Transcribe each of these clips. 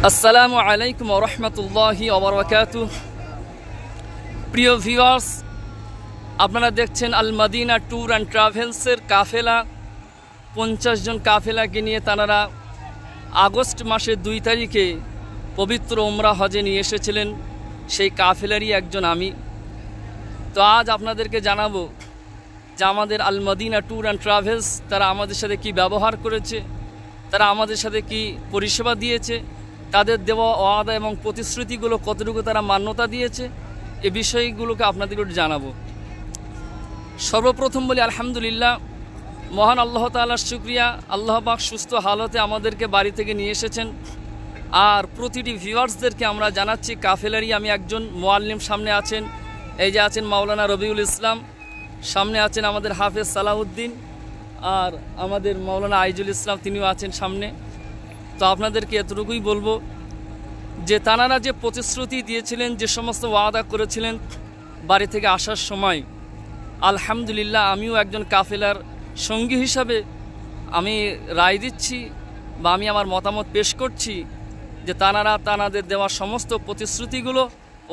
আসসালামু আলাইকুম ওয়া রাহমাতুল্লাহি ওয়া বারাকাতুহু। প্রিয় ভিউয়ার্স, আপনারা দেখছেন আল মদিনা ট্যুর অ্যান্ড ট্রাভেলসের কাফেলা। 50 জন কাফেলাকে নিয়ে তাঁরা আগস্ট মাসের 2 তারিখে পবিত্র উমরা হজে নিয়ে এসেছিলেন। সেই কাফেলারই একজন আমি। তো আজ আপনাদেরকে জানাবো যে আমাদের আল মদিনা ট্যুর অ্যান্ড ট্রাভেলস তারা আমাদের সাথে কি ব্যবহার করেছে, তারা আমাদের সাথে কি পরিষেবা দিয়েছে, তাদের দেওয়া ওয়াদা এবং প্রতিশ্রুতিগুলো কতটুকু তারা মান্যতা দিয়েছে, এই বিষয়গুলোকে আপনাদেরকে জানাবো। সর্বপ্রথম বলি আলহামদুলিল্লাহ, মহান আল্লাহ তাআলার শুকরিয়া। আল্লাহ পাক সুস্থ হালতে আমাদেরকে বাড়ি থেকে নিয়ে এসেছেন। আর প্রতিটি ভিউয়ার্সদেরকে আমরা জানাচ্ছি, কাফেলারই আমি একজন। মুআল্লিম সামনে আছেন, এই যে আছেন মাওলানা রবিউল ইসলাম, সামনে আছেন আমাদের হাফেজ সালাউদ্দিন, আর আমাদের মাওলানা আইজুল ইসলাম তিনিও আছেন সামনে। তো আপনাদেরকে এতটুকুই বলবো যে তানারা যে প্রতিশ্রুতি দিয়েছিলেন, যে সমস্ত ওয়াদা করেছিলেন বাড়ি থেকে আসার সময়, আলহামদুলিল্লাহ আমিও একজন কাফেলার সঙ্গী হিসাবে আমি রায় দিচ্ছি বা আমি আমার মতামত পেশ করছি যে তানারা তানাদের দেওয়া সমস্ত প্রতিশ্রুতিগুলো,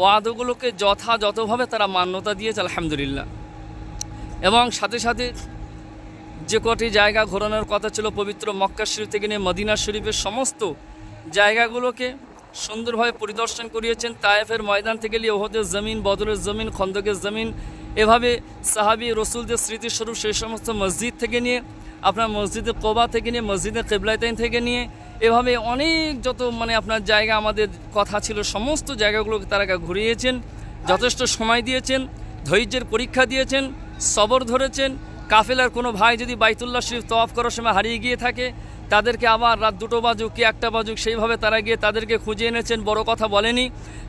ওয়াদাগুলোকে যথাযথভাবে তারা মান্যতা দিয়েছে আলহামদুলিল্লাহ। এবং সাথে সাথে যে কটি জায়গা ঘোরানোর কথা ছিল পবিত্র মক্কা শরীফ থেকে নিয়ে মদিনা শরীফের সমস্ত জায়গাগুলোকে সুন্দরভাবে পরিদর্শন করিয়েছেন। তায়েফের ময়দান থেকে নিয়ে ওহদের জমিন, বদরের জমিন, খন্দকের জমিন, এভাবে সাহাবী রসুলদের স্মৃতিস্বরূপ সেই সমস্ত মসজিদ থেকে নিয়ে, আপনার মসজিদে কোবা থেকে নিয়ে, মসজিদে কিবলাতাইন থেকে নিয়ে, এভাবে অনেক যত আপনার জায়গা আমাদের কথা ছিল সমস্ত জায়গাগুলোকে তারা ঘুরিয়েছেন। যথেষ্ট সময় দিয়েছেন, ধৈর্যের পরীক্ষা দিয়েছেন, সবর ধরেছেন। কাফেলার কোনো ভাই যদি বাইতুল্লাহ শরীফ তওয়াফ করার সময় হারিয়ে গিয়ে থাকে, তাদেরকে আবার রাত 2টো বাজুক কি 1টা বাজুক সেইভাবে তারা গিয়ে তাদেরকে খুঁজে এনেছেন, বড় কথা বলেনি।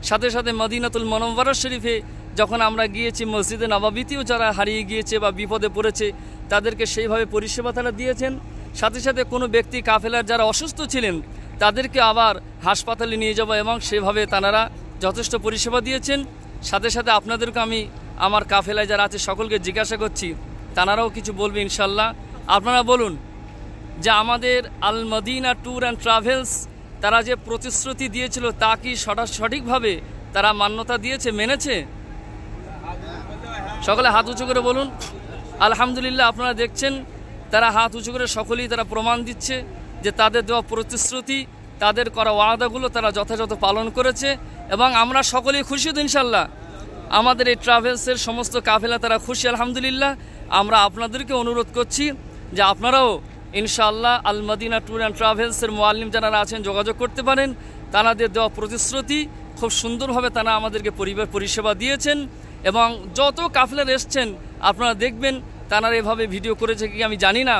সাথে সাথে মদিনাতুল মুনাওয়ারা শরীফে যখন আমরা গিয়েছি, মসজিদে নববীতেও যারা হারিয়ে গিয়েছে বা বিপদে পড়েছে তাদেরকে সেইভাবে পরিষেবা তারা দিয়েছেন। সাথে সাথে কোনো ব্যক্তি কাফেলার যারা অসুস্থ ছিলেন তাদেরকে আবার হাসপাতালে নিয়ে যাব এবং সেভাবে তারা যথেষ্ট পরিষেবা দিয়েছেন। সাথে সাথে আপনাদেরকে আমি আমার কাফেলায় যারা আছে সকলকে জিজ্ঞাসা করছি, তানারাও কিছু বলবে ইনশাল্লাহ। আপনারা বলুন যে আমাদের আল মদিনা ট্যুর অ্যান্ড ট্রাভেলস তারা যে প্রতিশ্রুতি দিয়েছিল তা কি সঠিকভাবে তারা মান্যতা দিয়েছে, মেনেছে? সকলে হাত উঁচু করে বলুন আলহামদুলিল্লাহ। আপনারা দেখছেন তারা হাত উঁচু করে সকলেই তারা প্রমাণ দিচ্ছে যে তাদের দেওয়া প্রতিশ্রুতি, তাদের করা ওয়াদাগুলো তারা যথাযথ পালন করেছে এবং আমরা সকলেই খুশি তো ইনশাল্লাহ। আমাদের এই ট্রাভেলসের সমস্ত কাফেলা তারা খুশি আলহামদুলিল্লাহ। আমরা আপনাদেরকে অনুরোধ করছি যে আপনারাও ইনশাআল্লাহ আল মদিনা ট্যুর অ্যান্ড ট্রাভেলসের মুআল্লিম যারা আছেন যোগাযোগ করতে পারেন। তাদের দেওয়া প্রতিশ্রুতি খুব সুন্দরভাবে তারা আমাদেরকে পরিষেবা দিয়েছেন এবং যত কাফেলার এসছেন আপনারা দেখবেন তারা এভাবে ভিডিও করেছে কি আমি জানি না,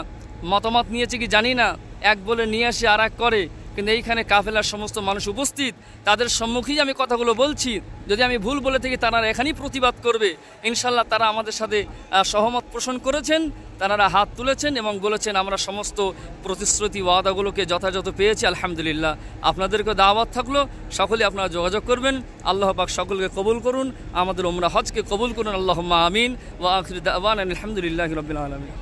মতামত নিয়েছে কি জানি না, এক বলে নিয়ে আসে আর এক করে, কিন্তু এইখানে কাফেলার সমস্ত মানুষ উপস্থিত, তাদের সম্মুখেই আমি কথাগুলো বলছি। যদি আমি ভুল বলে থাকি তারা এখানেই প্রতিবাদ করবে ইনশাল্লাহ। তারা আমাদের সাথে সহমত পোষণ করেছেন, তারা হাত তুলেছেন এবং বলেছেন আমরা সমস্ত প্রতিশ্রুতি ওয়াদাগুলোকে যথাযথ পেয়েছি আলহামদুলিল্লাহ। আপনাদেরকে দাওয়াত থাকলো, সকলে আপনারা যোগাযোগ করবেন। আল্লাহ পাক সকলকে কবুল করুন, আমাদের উমরা হজকে কবুল করুন। আল্লাহুম্মা আমিন ওয়া আখিরু দাওয়ানা আলহামদুলিল্লাহি রাব্বিল আলামিন।